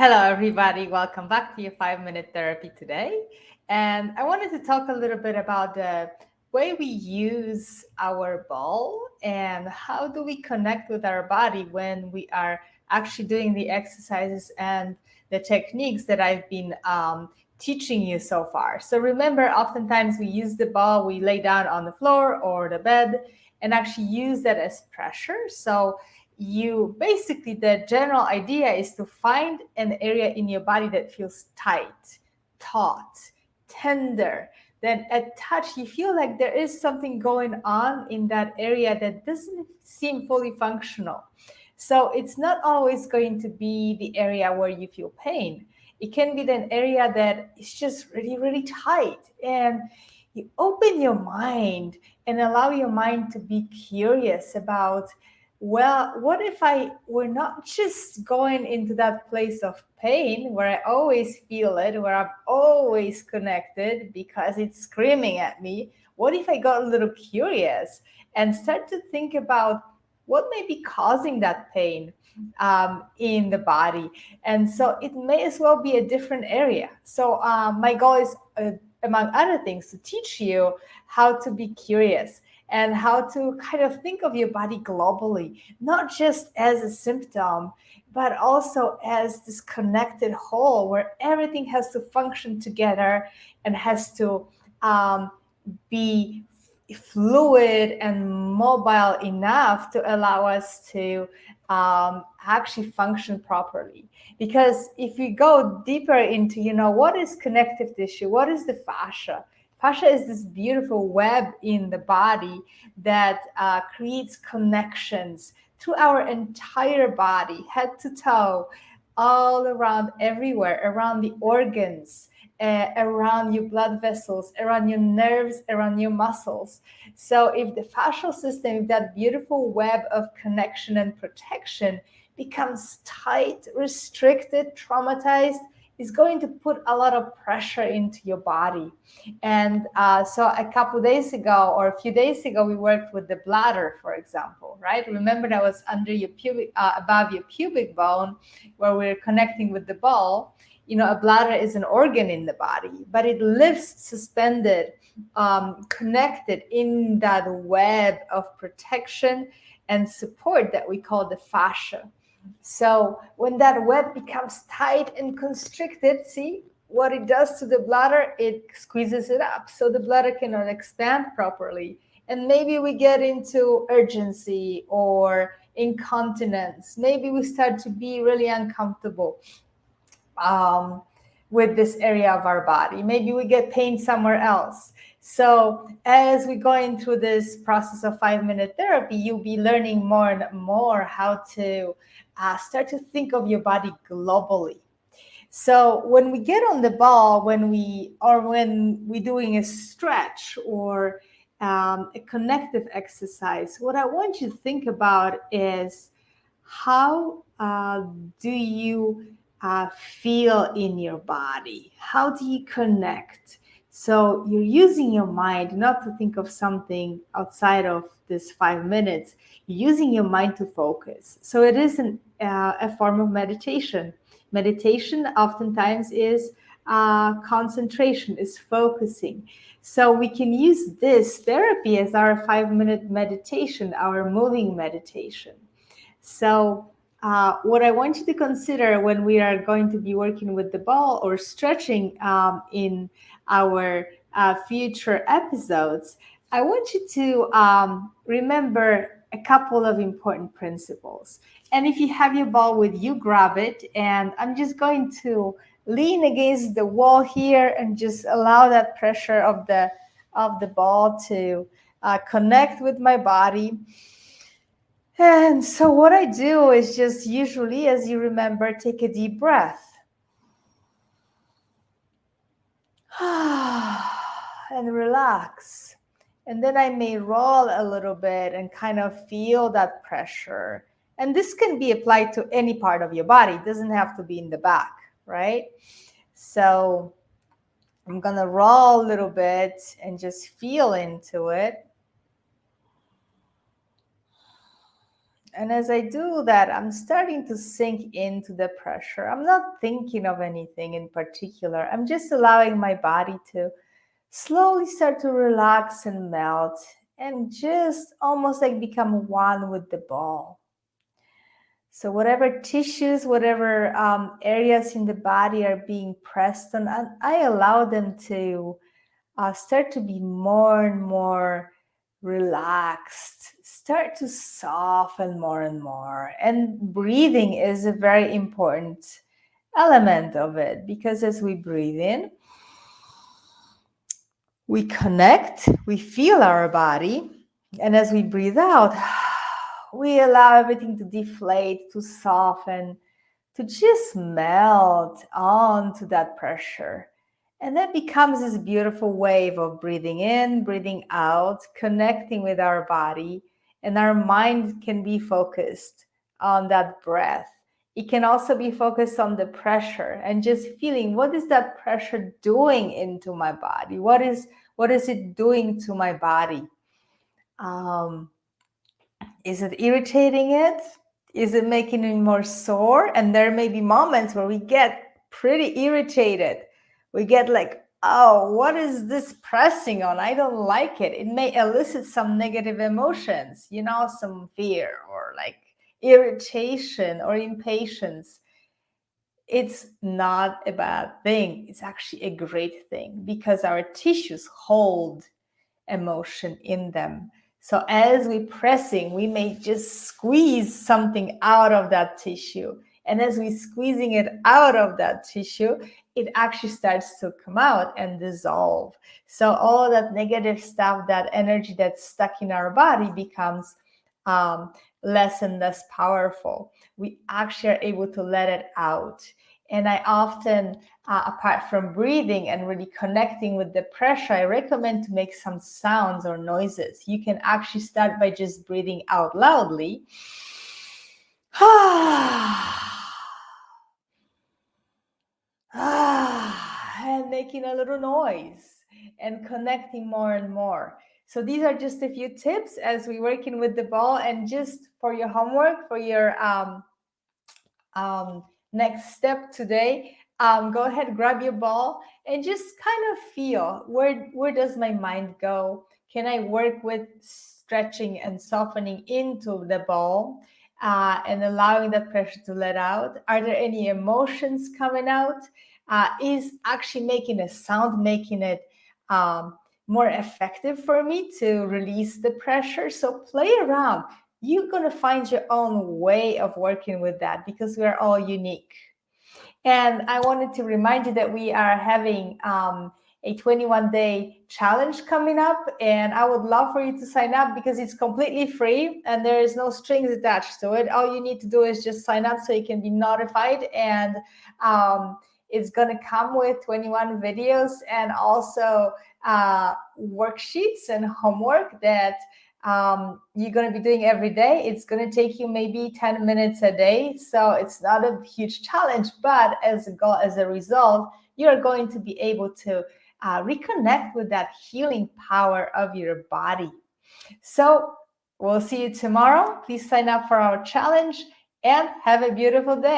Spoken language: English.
Hello, everybody. Welcome back to your 5 minute therapy today. And I wanted to talk a little bit about the way we use our ball and how do we connect with our body when we are actually doing the exercises and the techniques that I've been teaching you so far. So remember, oftentimes we use the ball, we lay down on the floor or the bed and actually use that as pressure. So you basically, the general idea is to find an area in your body that feels tight, taut, tender. Then at touch, you feel like there is something going on in that area that doesn't seem fully functional. So it's not always going to be the area where you feel pain. It can be an area that is just really, really tight. And you open your mind and allow your mind to be curious about, well, what if I were not just going into that place of pain where I always feel it, where I'm always connected because it's screaming at me? What if I got a little curious and start to think about what may be causing that pain in the body? And so it may as well be a different area. So my goal is, among other things, to teach you how to be curious and how to kind of think of your body globally, not just as a symptom, but also as this connected whole where everything has to function together and has to be fluid and mobile enough to allow us to actually function properly. Because if we go deeper into, what is connective tissue, what is the fascia? Fascia is this beautiful web in the body that creates connections through our entire body, head to toe, all around, everywhere, around the organs, around your blood vessels, around your nerves, around your muscles. So if the fascial system, if that beautiful web of connection and protection becomes tight, restricted, traumatized, is going to put a lot of pressure into your body. And so a couple days ago or a few days ago, we worked with the bladder, for example, right? Remember that was under your pubic, above your pubic bone, where we're connecting with the ball. A bladder is an organ in the body, but it lives suspended, connected in that web of protection and support that we call the fascia. So when that web becomes tight and constricted, see what it does to the bladder? It squeezes it up so the bladder cannot expand properly. And maybe we get into urgency or incontinence. Maybe we start to be really uncomfortable with this area of our body. Maybe we get pain somewhere else. So as we go into this process of 5 minute therapy, you'll be learning more and more how to start to think of your body globally. So when we get on the ball, when we're doing a stretch or a connective exercise, what I want you to think about is how do you feel in your body? How do you connect? So you're using your mind not to think of something outside of this 5 minutes. You're using your mind to focus. So it is a form of meditation. Meditation oftentimes is concentration, is focusing. So we can use this therapy as our 5 minute meditation, our moving meditation. So what I want you to consider when we are going to be working with the ball or stretching in our future episodes, I want you to remember a couple of important principles. And if you have your ball with you, grab it. And I'm just going to lean against the wall here and just allow that pressure of the ball to connect with my body. And so what I do is just usually, as you remember, take a deep breath. And relax. And then I may roll a little bit and kind of feel that pressure. And this can be applied to any part of your body. It doesn't have to be in the back, right? So I'm going to roll a little bit and just feel into it. And as I do that, I'm starting to sink into the pressure. I'm not thinking of anything in particular. I'm just allowing my body to slowly start to relax and melt and just almost like become one with the ball. So, whatever tissues, whatever areas in the body are being pressed on, I allow them to start to be more and more relaxed, start to soften more and more. And breathing is a very important element of it because as we breathe in, we connect, we feel our body, and as we breathe out, we allow everything to deflate, to soften, to just melt onto that pressure. And that becomes this beautiful wave of breathing in, breathing out, connecting with our body, and our mind can be focused on that breath. It can also be focused on the pressure and just feeling what is that pressure doing into my body? What is it doing to my body? Um, is it irritating it? Is it making it more sore? And there may be moments where we get pretty irritated. We get like, oh, what is this pressing on? I don't like it. It may elicit some negative emotions, some fear or like irritation or impatience. It's not a bad thing. It's actually a great thing because our tissues hold emotion in them. So as we're pressing, we may just squeeze something out of that tissue. And as we're squeezing it out of that tissue, it actually starts to come out and dissolve. So all that negative stuff, that energy that's stuck in our body becomes less and less powerful. We actually are able to let it out. And I often apart from breathing and really connecting with the pressure, I recommend to make some sounds or noises. You can actually start by just breathing out loudly. And making a little noise and connecting more and more. So these are just a few tips as we're working with the ball, and just for your homework, for your next step today, go ahead, grab your ball and just kind of feel where does my mind go? Can I work with stretching and softening into the ball and allowing that pressure to let out? Are there any emotions coming out? Is actually making a sound, making it more effective for me to release the pressure? So play around. You're going to find your own way of working with that because we're all unique. And I wanted to remind you that we are having a 21-day challenge coming up, and I would love for you to sign up because it's completely free and there is no strings attached to it. All you need to do is just sign up so you can be notified, and it's going to come with 21 videos and also worksheets and homework that you're going to be doing every day. It's going to take you maybe 10 minutes a day. So it's not a huge challenge, but as a result, you're going to be able to reconnect with that healing power of your body. So we'll see you tomorrow. Please sign up for our challenge and have a beautiful day.